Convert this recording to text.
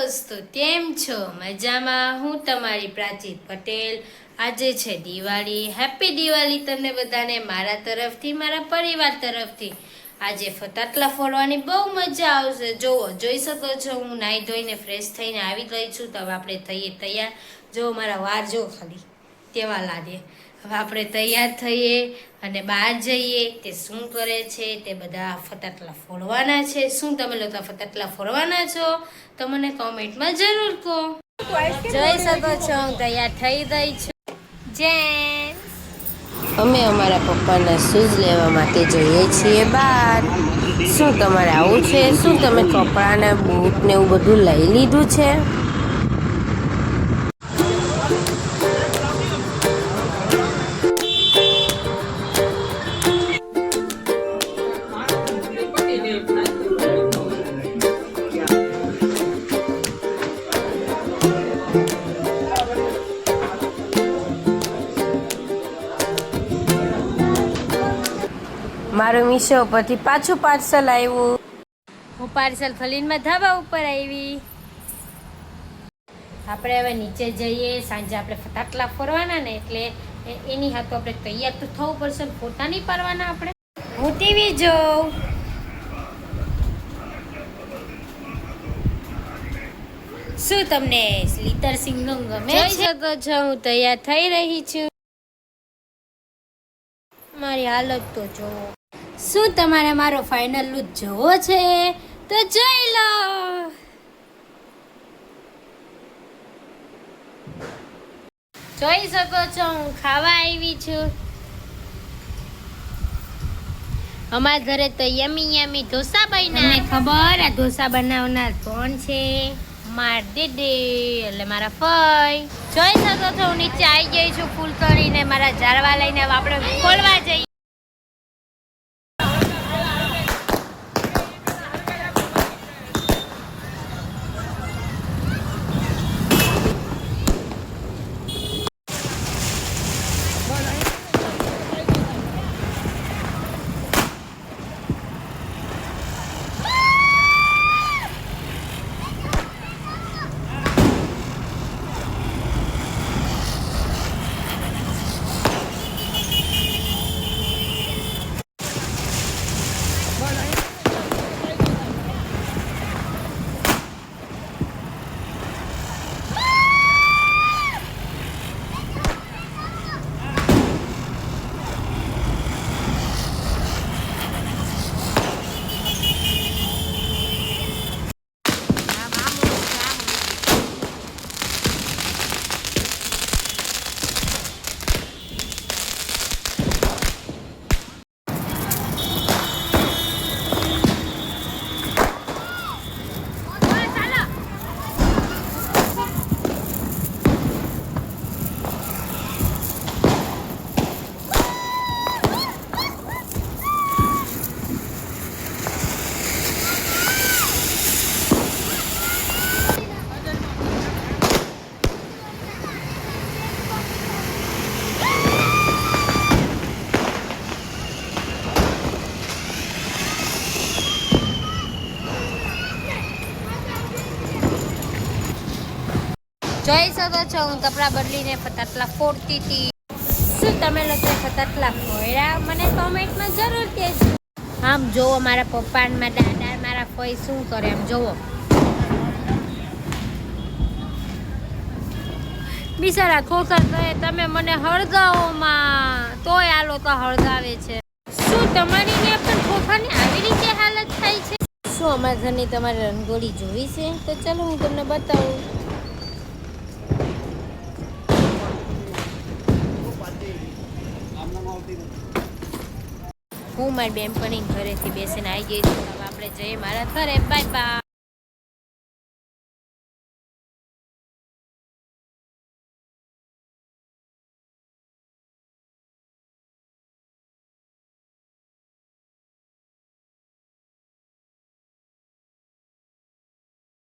દોસ્તો, કેમ છો? મજામાં? હું તમારી પ્રાચી પટેલ. આજે છે દિવાળી. હેપી દિવાળી તમને બધાને મારા તરફથી, મારા પરિવાર તરફથી. આજે ફટાકડા ફોડવાની બહુ મજા આવશે. જોઈ શકો છો, હું નાહી ધોઈને ફ્રેશ થઈને આવી ગઈ છું. તો હવે આપણે થઈએ તૈયાર. જો મારા વાર જો ખાલી કેવા લાગે. હવે આપણે તૈયાર થઈએ અને બહાર જઈએ. તે શું કરે છે તે બધા ફટાકડા ફોડવાના છે. શું તમે લોકો ફટાકડા ફોડવાના છો? તો મને કોમેન્ટમાં જરૂર કહો. જોઈ શકો છો, હું તૈયાર થઈ ગઈ છું. અમે અમારા પપ્પાના શૂઝ લેવા માટે જઈએ છીએ બહાર. શું તમારે આવું છે? શું તમે કપડાં ને બૂટ ને એવું બધું લઈ લીધું છે? મારું મીશો પરથી પાછું પાર્સલ આવ્યું. હું પાર્સલ ખોલીને ધાબા ઉપર આવી. આપણે હવે નીચે જઈએ. સાંજે આપણે ફટાકડા ફોડવાના ને, એટલે એની હાથો આપણે તૈયાર તો થવું પડશે. ફોટા નહીં પાડવાના આપણે. હું ટીવી જોઉં. શું તમને સ્લીટર સિંગનો ગમે? જોઈ શકો છો, હું તૈયાર થઈ રહી છું. મારી હાલત તો જોવો. શું તમારે મારો ફાઇનલ લુક જોવો છે? તો જોઈ લો. જોઈ શકો છો, હું ખાવા આવી છું. અમારા ઘરે તો યમી ઢોસા બન્યા. તમને ખબર આ ઢોસા બનાવનાર કોણ છે? માર દીદી એટલે મારા ફઈ. જોઈ શકો છો, હું નીચે આવી ગઈ છું ફૂલ કરીને. મારા ઝાડવા લઈને આપણે ખોલવા જઈએ. જોઈ શકો છો, હું કપડાં બદલીને ફટાકડા ફોડતી હતી. શું તમે લોકો ફટાકડા ફોડ્યા? મને કોમેન્ટમાં જરૂર કહેજો. આમ જોવો, મારા પપ્પા ને મારા દાદા મારા ફઈ શું કરે એમ જોવો. બિચારા ખોખર કહે તમે મને હળગાવો માં, તોય આલો તો હળગાવે છે. શું તમારી ને પણ ખોખાની આવી રીતે હાલત થાય છે? શું અમારા ઘરની તમારે રંગોળી જોઈ છે? તો ચાલો હું તમને બતાવું. હું મારી બેનપણી ઘરેથી બેસીને આવી ગઈ છું. હવે આપણે જઈએ મારા ઘરે. Bye bye.